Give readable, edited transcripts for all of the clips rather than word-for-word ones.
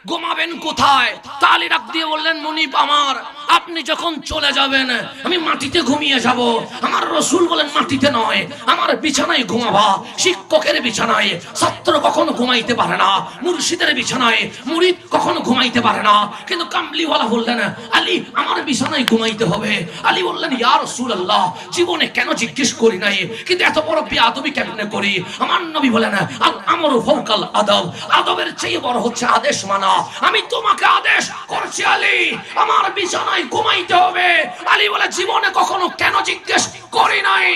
ঘুমাবেন কোথায়? আলী ডাক দিয়ে বললেন, মুনিব আমার, আপনি যখন চলে যাবেন আমি মাটিতে ঘুমিয়ে যাব। আমার রাসূল বলেন, মাটিতে নয়, আমার বিছানায় ঘুমাবা। শিক্ষকের বিছানায় ছাত্র কখনো ঘুমাইতে পারে না, মুর্শিদের বিছানায় মুরিদ কখনো ঘুমাইতে পারে না। কিন্তু কামলিওয়ালা বললেন, আলী আমার বিছানায় ঘুমাইতে হবে। আলী বললেন, ইয়া রাসূলুল্লাহ, জীবনে কেন জিজ্ঞেস করি নাই, কিন্তু এত বড় বেয়াদবি কেমনে করি? আমার নবী বলেন, আল আমরু ফাওকাল আদব, আদবের চেয়ে বড় হচ্ছে আদেশ মানা। আমি তোমাকে আদেশ করছি আলী, আমার বিছানায় ঘুমাইতে হবে। আলী বলে, জীবনে কখনো কেন জিজ্ঞেস করি নাই,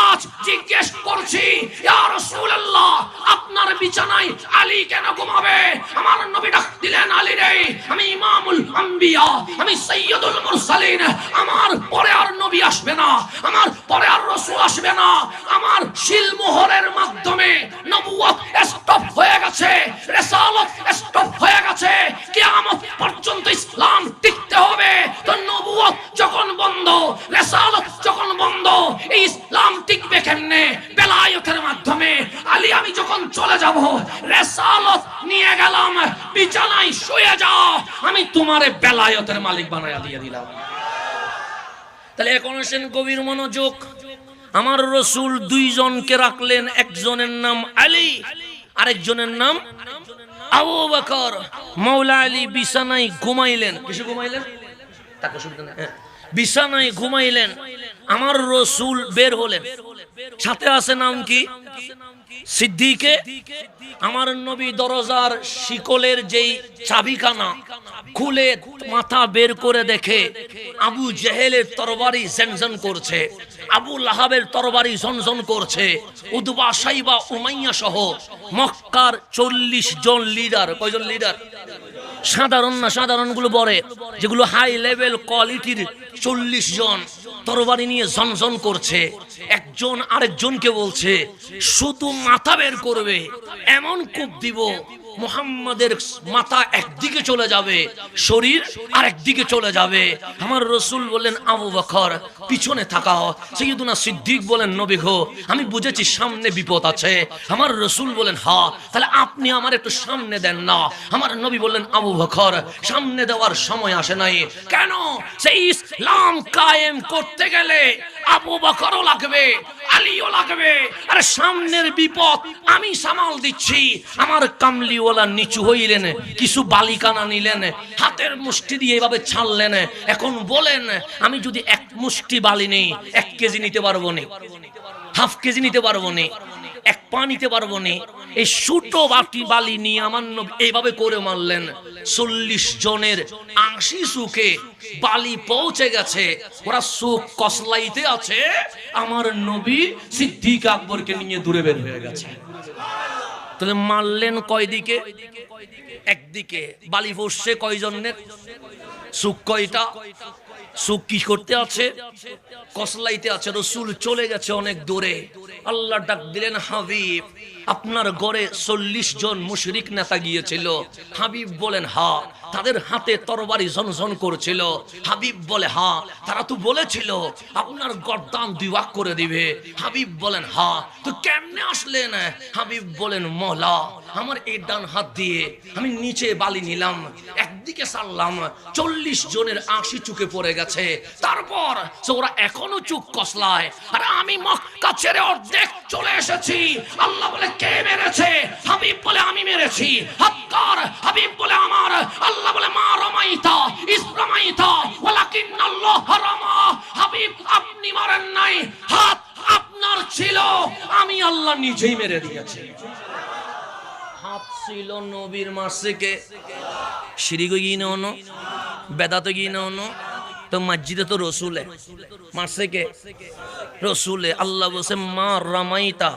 আজ জিজ্ঞেস করছি। ইয়া রাসূলুল্লাহ, আপনার বিছানায় আলী কেন ঘুমাবে? আমার নবী ডাক দিলেন, আলী রে, আমি ইমামুল আম্বিয়া, আমি সাইয়্যিদুল মুরসালিন, আমার পরে আর নবী আসবে না, আমার পরে আর রাসূল আসবে না। আমার শিলমোহরের মাধ্যমে নবুয়ত স্টপ হয়ে গেছে, রিসালাত স্টপ হয়ে গেছে। কিয়ামত পর্যন্ত ইসলাম টিকতে হবে। তো নবুয়ত যখন বন্ধ, রিসালাত যখন বন্ধ, এই ইসলাম টিকবে কেমনে? বেলায়েতের মাধ্যমে। আলী, আমি যখন চলে যাব, রিসালাত নিয়ে গেলাম, বিছানায় শুয়ে যাও, আমি তোমারে বেলায়েতের মালিক বানায়া দিয়ে দিলাম। তাহলে এখন আসেন গভীর মনোযোগ। আমার রাসূল দুইজনকে রাখলেন, একজনের নাম আলী, আরেকজনের নাম আবু বকর। মাওলা আলী বিছানায় ঘুমাইলেন। কিসে ঘুমাইলেন? তাকে শুনতে না, বিছানায় ঘুমাইলেন। আমার রাসূল বের হলেন, সাথে আছে নাম কি? সিদ্দিকে। আমার নবী দরজার শিকলের যেই চাবিখানা খুলে মাথা বের করে দেখে আবু জেহেলের তরবারি ঝনঝন করছে, আবু লাহাবের তরবারি ঝনঝন করছে, উতবা সাইবা উমাইয়া সহ মক্কার 40 জন লিডার। কয়জন লিডার? সাধারণ না, সাধারণগুলো বড়, যেগুলো হাই লেভেল কোয়ালিটির 40 জন তরবারি নিয়ে ঝনঝন করছে। একজন আরেকজনকে বলছে, শুধু মাথা বের করবে, এমন কূপ দিব মুহাম্মাদের মাথা একদিকে চলে যাবে, শরীর আরেকদিকে চলে যাবে। আমার রাসূল বললেন, আবু বকর পিছনে তাকাও। সাইয়্যিদুনা সিদ্দিক বলেন, নবী গো, আমি বুঝেছি সামনে বিপদ আছে। আমার রাসূল বলেন, হ্যাঁ, তাহলে আপনি আমার একটু সামনে দেন না। আমার নবী বললেন, আবু বকর সামনে দেওয়ার সময় আসে নাই। কেন? সেই ইসলাম কায়েম করতে গেলে আবু বকরও লাগবে, আলীও লাগবে। আরে সামনের বিপদ আমি সামাল দিচ্ছি। আমার কামলিওয়ালা নিচু হইলেন, কিছু বালিকানা নিলেন, হাতের মুষ্টি দিয়ে এভাবে ছাড়লেন। এখন বলেন, আমি যদি এক মুষ্টি বালি নেই, 1 কেজি নিতে পারবো না, হাফ কেজি নিতে পারবো না, 1 পা নিতে পারবো না। এই ছোট বালি নিয়ে আমার নবী এইভাবে করে মারলেন। 40 জনের 80 চোখে বালি পৌঁছে গেছে, ওরা চোখ কসলাইতে আছে। আমার নবী সিদ্দিক আকবরকে নিয়ে দূরে বের হয়ে গেছে। তাহলে মারলেন কয় দিকে? একদিকে। বালি পড়ছে কয়জনের? চোখ কয়টা? চোখ কি করতে আছে? কসলাইতে আছে। রাসূল চলে গেছে অনেক দূরে। আল্লাহ ডাক দিলেন, হাবিব, আপনার ঘরে 40 জন মুশরিক নেতা গিয়েছিল। হাবিব বলেন, হ্যাঁ। তাদের হাতে তরবারি ঝনঝন করছিল। হাবিব বলে, হ্যাঁ, তারা তো বলেছিল আপনার গর্দান 2 ভাগ করে দিবে। হাবিব বলেন, হ্যাঁ, তো কেমনে আসলেন? হাবিব বলেন, মওলা, আমার এই ডান হাত দিয়ে আমি নিচে বালি নিলাম, একদিকে সারলাম, 40 জনের 80 চুকে পড়ে গেছে। তারপর ওরা এখনো চুক কসলায়, আর আমি মক্কা ছেড়ে অর্ধেক চলে এসেছি। আল্লাহ বলে, কে মেরেছে? হাবিব বলে, আমি মেরেছি। হাক্কার। হাবিব বলে, আমার। আল্লাহ বলে, মা রামাইতা ইস রামাইতা ওয়ালাকিন্নাল্লাহ রামা। হাবিব, আপনি মারেন নাই, হাত আপনার ছিল, আমি আল্লাহ নিজেই মেরে দিয়েছি। হাত ছিল নবীর, মারছে কে? শিরিক গিয়ে ন, বেদাত গিয়ে ন, তো মসজিদে তো রসুলে মারছে কে? রসুলে। আল্লাহ বলছে, মা রামাইতা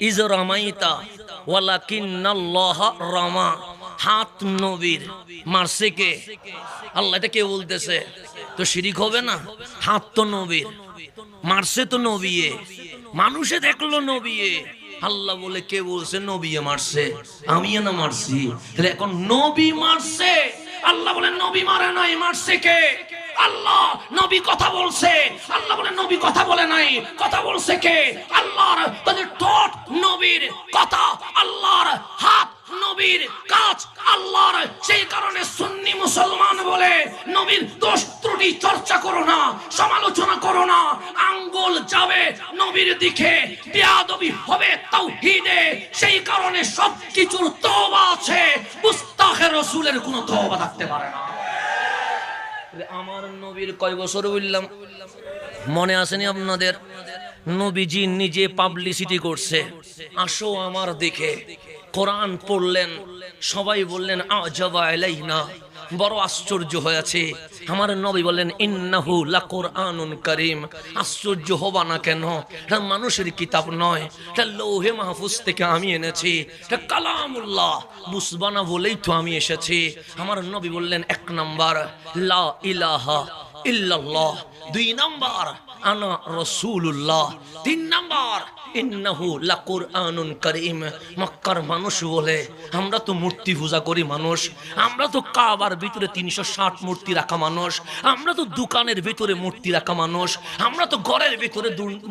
ইজ রামাইতা ওয়ালাকিন্নাল্লাহ রামা। হাত নবীর, মারছে কে? আল্লাহ। এটা কে বলতেছে? তো শিরিক হবে না? হাত তো নবীর, মারছে তো নবীয়ে, মানুষে দেখলো নবীয়ে। আল্লাহ বলে, কে বলছে নবীয়ে মারছে? আমি না মারছি। তাহলে এখন নবী মারছে। আল্লাহ বলে, নবী মারে নাই, মারছে কে? আল্লাহ। নবী কথা বলছে। আল্লাহ বলে, নবী কথা বলে নাই, কথা বলছে কে? আল্লাহর। তাহলে ঠোঁট নবীর, কথা আল্লাহর, হাত নবীর কাজ আল্লাহর। সেই কারণে সুন্নি মুসলমান বলে নবীর দোষ ত্রুটি চর্চা করো না, সমালোচনা করো না। আঙ্গুল যাবে নবীর দিকে, বেয়াদবি হবে তাওহীদে। সেই কারণে সবকিছুর তওবা আছে, মুস্তাহে রাসূলের কোনো তওবা থাকতে পারে না। আমার নবীর কয় বছর বললাম মনে আসেনি আপনাদের? নবীজি নিজে পাবলিসিটি করছে, আসো আমার দিকে। কোরআন পড়লেন, সবাই বললেন আজাবা আলাইনা, বড় আশ্চর্য হয়েছে। আমার নবী বললেন ইন্নাহু লাকুরআনুন কারীম। আশ্চর্য হবা না কেন? এটা মানুষের কিতাব নয়, এটা লৌহে মাহফুজ থেকে আমি এনেছি, এটা কালামুল্লাহ। বুঝবানা বলেই তো আমি এসেছি। আমার নবী বললেন এক নাম্বার লা ইলাহা ইল্লাল্লাহ, 2 নাম্বার আনা রাসূলুল্লাহ, 3 নাম্বার ইন্নাহু লাকুরআনুন কারীম। মক্কার মানুষ বলে আমরা তো মূর্তি পূজা করি মানুষ, আমরা তো কাবার ভিতরে 360 মূর্তি রাখা মানুষ, আমরা তো দোকানের ভিতরে মূর্তি রাখা মানুষ, আমরা তো ঘরের ভিতরে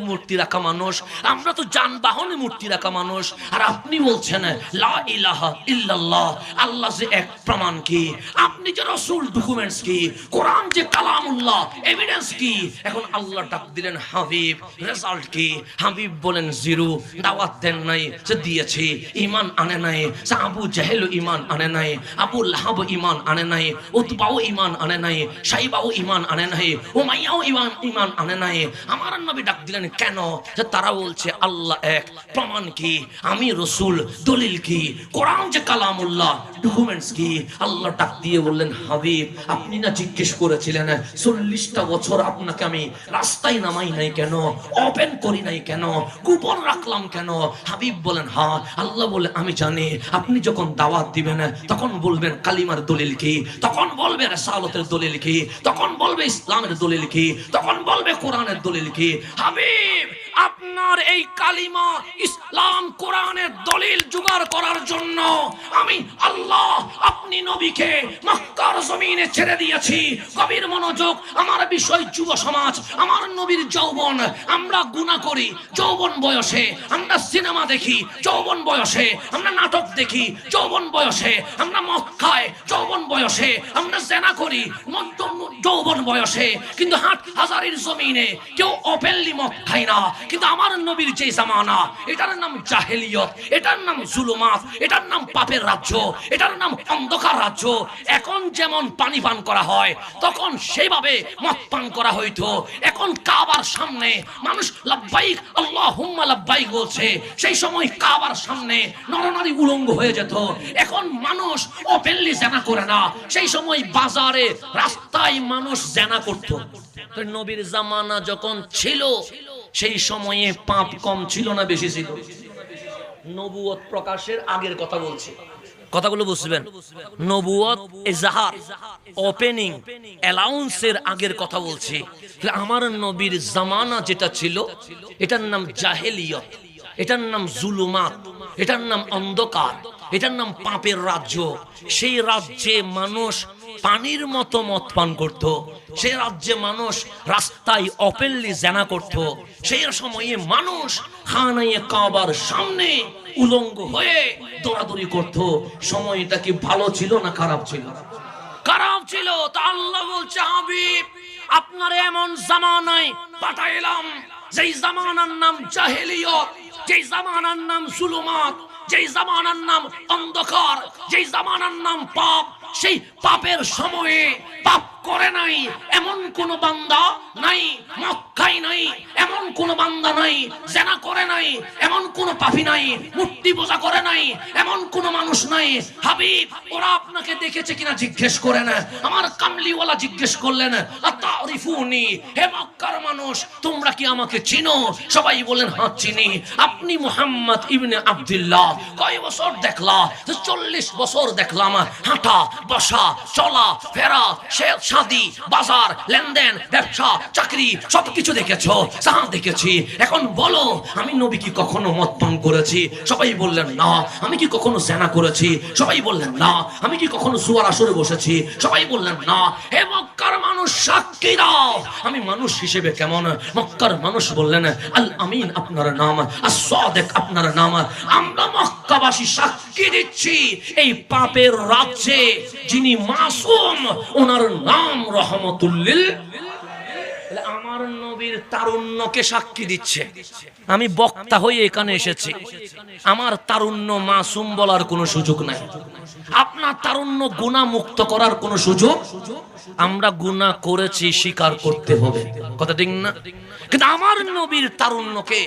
মূর্তি রাখা মানুষ, আমরা তো যানবাহনে মূর্তি রাখা মানুষ। আর আপনি বলছেন লা ইলাহা ইল্লাল্লাহ, আল্লাহ যে এক, প্রমাণ কি? আপনি যে রাসূল, ডকুমেন্টস কি? কোরআন যে কালামুল্লাহ, এভিডেন্স কি? এখন আল্লাহ ডাক দিলেন হাবিব, রেজাল্ট কি? হাবিব বলেন জিরো। দাওয়াত দেন নাই, যে দিয়েছি। ঈমান আনে নাই, যে আবু জাহেল ঈমান আনে নাই, আবু লাহাব ঈমান আনে নাই, উতবাও ঈমান আনে নাই, শাইবাও ঈমান আনে নাই, উমাইয়াও ঈমান আনে নাই। আমার নবী ডাক দিলেন কেন? যে তারা বলছে আল্লাহ এক, প্রমাণ কি? আমি রাসূল, দলিল কি? কোরআন যে কালামুল্লাহ, ডকুমেন্টস কি? আল্লাহ ডাক দিয়ে বললেন হাবিব, আপনি না জিজ্ঞেস করেছিলেন 40টা বছর আপনাকে আমি রাস্তায় নামাই নাই কেন, ওপেন করি নাই কেন, গোপন রাখলাম কেন? হাবিব বলেন হ্যাঁ। আল্লাহ বলে আমি জানি আপনি যখন দাওয়াত দিবেন তখন বলবেন কালিমার দলিল কি, তখন বলবে রিসালাতের দলিল কি, তখন বলবে ইসলামের দলিল কি, তখন বলবে কোরআনের দলিল কি। হাবিব, আপনার এই কালিমা, ইসলাম, কোরআনের দলিল জোগাড় করার জন্য আমি আল্লাহ আপনি নবীকে মক্কার জমিনে ছেড়ে দিয়েছি। কবির মনোযোগ, আমার বিষয় যুব সমাজ, আমার নবীর যৌবন। আমরা গুনাহ করি যৌবন বয়সে, আমরা সিনেমা দেখি যৌবন বয়সে, আমরা নাটক দেখি যৌবন বয়সে, আমরা মদ খাই যৌবন বয়সে, আমরা জেনা করি যৌবন বয়সে। কিন্তু হাটহাজারীর জমিনে কেউ ওপেনলি মদ খায় না। কিন্তু আমার নবীর যে জামানা, এটার নাম জাহেলিয়ত, এটার নাম জুলুমাত, এটার নাম পাপের রাজ্য, এটার নাম অন্ধকার রাজ্য। এখন যেমন পানি পান করা হয় তখন সেইভাবে মদ পান করা হইতো। এখন কাবার সামনে মানুষ লাব্বাইক আল্লাহুম্মা লাব্বাইক বলছে, সেই সময় কাবার সামনে নরনারী উলঙ্গ হয়ে যেত। এখন মানুষ ওপেনলি জেনা করে না, সেই সময় বাজারে রাস্তায় মানুষ জেনা করত। তো নবীর জামানা যখন ছিল সেই সময়ে পাপ কম ছিল না বেশি ছিল? নবুয়ত প্রকাশের আগের কথা বলছি, কথাগুলো বুঝবেন। নবুয়ত ইজহার, ওপেনিং, অ্যালাউন্সের আগের কথা বলছি। আমার নবীর জামানা যেটা ছিল এটার নাম জাহেলিয়ত, এটার নাম জুলুমাত, এটার নাম অন্ধকার, এটার নাম পাপের রাজ্য। সেই রাজ্যে মানুষ পানির মতো মদ পান করত, সেই রাজ্যে মানুষ রাস্তায় ওপেনলি জেনা করত, সেই সময়ে মানুষ খানায়ে কাবার সামনে উলঙ্গ হয়ে দৌড়াদৌড়ি করত। সময়টা কি ভালো ছিল না খারাপ ছিল? খারাপ ছিল। তা আল্লাহ বলছে হাবিব, আপনার এমন জামানায় পাঠাইলাম যেই জামানার নাম জাহেলিয়ত, যেই জামানার নাম জুলুমাত, যেই জামানার নাম অন্ধকার, যেই জামানার নাম পাপ। সেই পাপের সময়ে পাপ করে নাই এমন কোন বান্দা নাই, মদ খায় নাই এমন কোন বান্দা নাই, জেনা করে নাই এমন কোন পাপী নাই, মূর্তি পূজা করে নাই এমন কোন মানুষ নাই। হাবিব, ওরা আপনাকে দেখেছে কিনা জিজ্ঞেস করেন। আমার কামলিওয়ালা জিজ্ঞেস করলেন আতারিফুনি, হে মক্কার মানুষ তোমরা কি আমাকে চিনো? সবাই বলেন হ্যাঁ চিনি। আপনি মুহাম্মদ ইবনে আব্দুল্লাহ। কয় বছর দেখলা? 40 বছর দেখলাম। হাঁটা, বসা, চলা ফেরা, শাদি, বাজার, লেনদেন, ব্যবসা, চাকরি সবকিছু দেখেছো? হ্যাঁ দেখেছি। এখন বলো, আমি নবী কি কখনো মদ পান করেছি? সবাই বললেন না। আমি কি কখনো জেনা করেছি? সবাই বললেন না। আমি কি কখনো জুয়ার আসরে বসেছি? সবাই বললেন না। হে মক্কার মানুষ, মানুষ সাক্ষী দাও আমি মানুষ হিসেবে কেমন। মক্কার মানুষ বললেন আল আমিন আপনার নাম, as-সাদিক আপনার নাম। আমরা মক্কাবাসী সাক্ষী দিচ্ছি এই পাপের রাজ্যে যিনি মাসুম ওনার নাম রহমতুল লিল। আমার নবীর তারুণ্যকে সাক্ষী দিচ্ছে। আমি বক্তা হয়ে এখানে এসেছি, আমার তারুণ্য মাসুম বলার কোনো সুযোগ নাই। আপনার তারুণ্য গুনাহ মুক্ত করার কোনো সুযোগ, আমরা গুনাহ করেছি স্বীকার করতে হবে, কথা ঠিক না? কিন্তু আমার নবীর তারুণ্যকে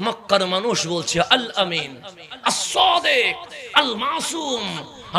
মক্কার মানুষ বলছে আল আমিন, as-সাদিক, আল মাসুম।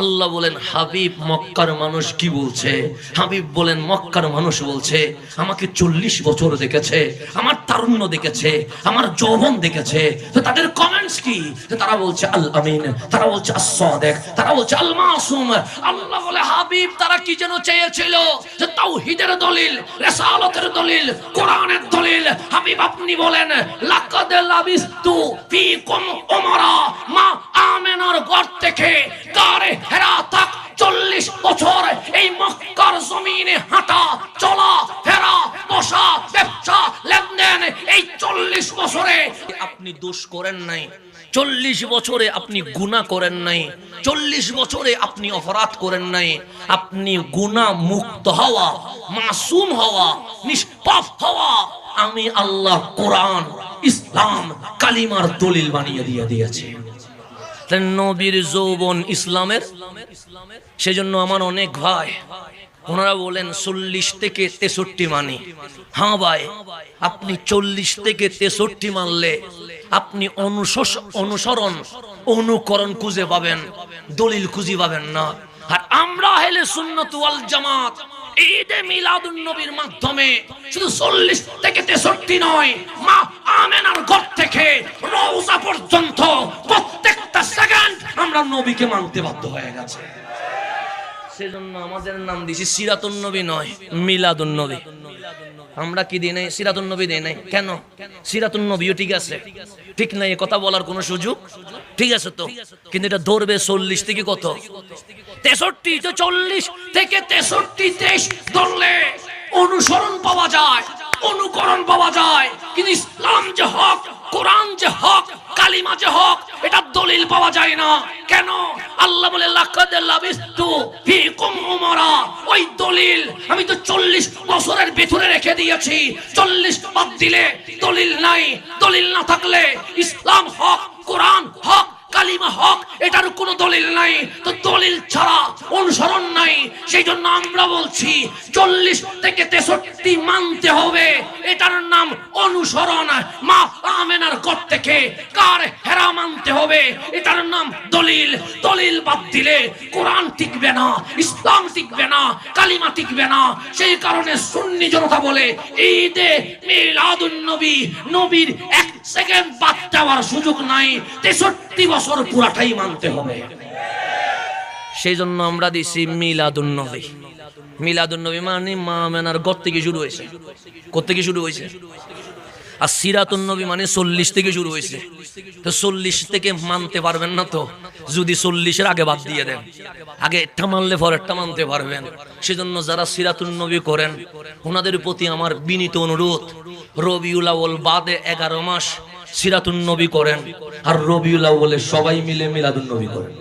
আল্লাহ বলেন হাবিব মক্কার মানুষ কি বলছে? হাবিব বলেন মক্কার মানুষ বলছে আমাকে 40 বছর দেখেছে, আমার তারুণ্য দেখেছে, আমার যৌবন দেখেছে। তো তাদের কমেন্টস কি? তারা বলছে আল আমিন, তারা বলছে as-সাদিক, তারা বলছে আল মাসুম। আল্লাহ বলে হাবিব তারা কি যেন চেয়েছিল, যে তাওহীদের দলিল, রিসালাতের দলিল, কোরআনের দলিল। হাবিব আপনি বলেন লাকাদ লাবিস্তু ফীকুম উমরা, মা আমেনার ঘর থেকে গারে হেরা তাক 40 বছর এই মক্কার জমিনে হাঁটা চলা ফেরা বসা ব্যবসা লেনদেন, এই 40 বছরে আপনি দোষ করেন নাই, 40 বছরে আপনি গুনাহ করেন নাই, 40 বছরে আপনি অপরাধ করেন নাই। আপনি গুনাহ মুক্ত হওয়া, মাসুম হওয়া, নিষ্পাপ হওয়া আমি আল্লাহ কোরআন ইসলাম কালিমার দলিল বানিয়ে দিয়েছি। নবীর যৌবন ইসলামের। সেজন্য আমার অনেক ভাই ওনারা বলেন 40 থেকে 63 মানি। হ্যাঁ ভাই, আপনি 40 থেকে 63 মানলে আপনি অনুসরণ অনুকরণ খুঁজে পাবেন, দলিল খুঁজে পাবেন না। আর আমরা আহলে সুন্নাত ওয়াল জামাত ঈদে মিলাদুন নবীর মাধ্যমে শুধু 40 থেকে 63 নয়, মা আমেনার ঘর থেকে রওজা পর্যন্ত প্রত্যেকটা সেকেন্ড আমরা নবীকে মানতে বাধ্য হয়ে গেছে। সেজন্য আমাদের নাম দিয়েছি সিরাতুন নবী নয় মিলাদুন নবী। আমরা কি দিই নাই? সিরাতুন নবী দেই নাই। কেন? সিরাতুন নবীও ঠিক আছে, ঠিক নাই এ কথা বলার কোনো সুযোগ ঠিক আছে তো, কিন্তু এটা ধরবে 40 থেকে কত 63। তো 40 থেকে 63 ধরলে অনুসরণ পাওয়া যায়, অনুকরণ পাওয়া যায়, কিন্তু ইসলাম যে হক, কোরআন যে হক, কালিমা যে হক, এটা দলিল পাওয়া যায় না। কেন? আল্লাহ বলে লাকাদ লাবিস্তু ফীকুম উমরা, ওই দলিল আমি তো 40 বছরের ভিতরে রেখে দিয়েছি। 40 বাদ দিলে দলিল নাই, দলিল না থাকলে ইসলাম হক, কোরআন হক, কালিমা হক, এটার কোনো দলিল নাই। তো দলিল ছাড়া অনুসরণ নাই। সেই জন্য আমরা বলছি 40 থেকে 63 মানতে হবে, এটার নাম অনুসরণ। মা আমেনার ঘর থেকে কার হেরা মানতে হবে, এটার নাম দলিল। দলিল বাদ দিলে কোরআন টিকবে না, ইসলাম টিকবে না, কালিমা টিকবে না। সেই কারণে সুন্নি জনতা বলে ঈদে মিলাদুন নবী, নবীর 1 সেকেন্ড বাদ দেওয়ার সুযোগ নাই, 63 বছর পুরাটাই মানতে হবে। সেই জন্য আমরা দিছি মিলাদুন নবী। মিলাদুন নবী মানে মা আমেনার ঘর থেকে শুরু হয়েছে। কোথা থেকে শুরু হয়েছে? আর সিরাতুন নবী মানে 40 থেকে শুরু হয়েছে। তো 40 থেকে মানতে পারবেন না তো, যদি 40-এর আগে বাদ দিয়ে দেন। আগে একটা মানলে পরেরটা মানতে পারবেন। সেজন্য যারা সিরাতুন নবী করেন ওনাদের প্রতি আমার বিনীত অনুরোধ, রবিউল আউয়াল বাদে 11 মাস সিরাতুন নবী করেন, আর রবিউল আউয়ালে সবাই মিলে মিলাদুন নবী করেন।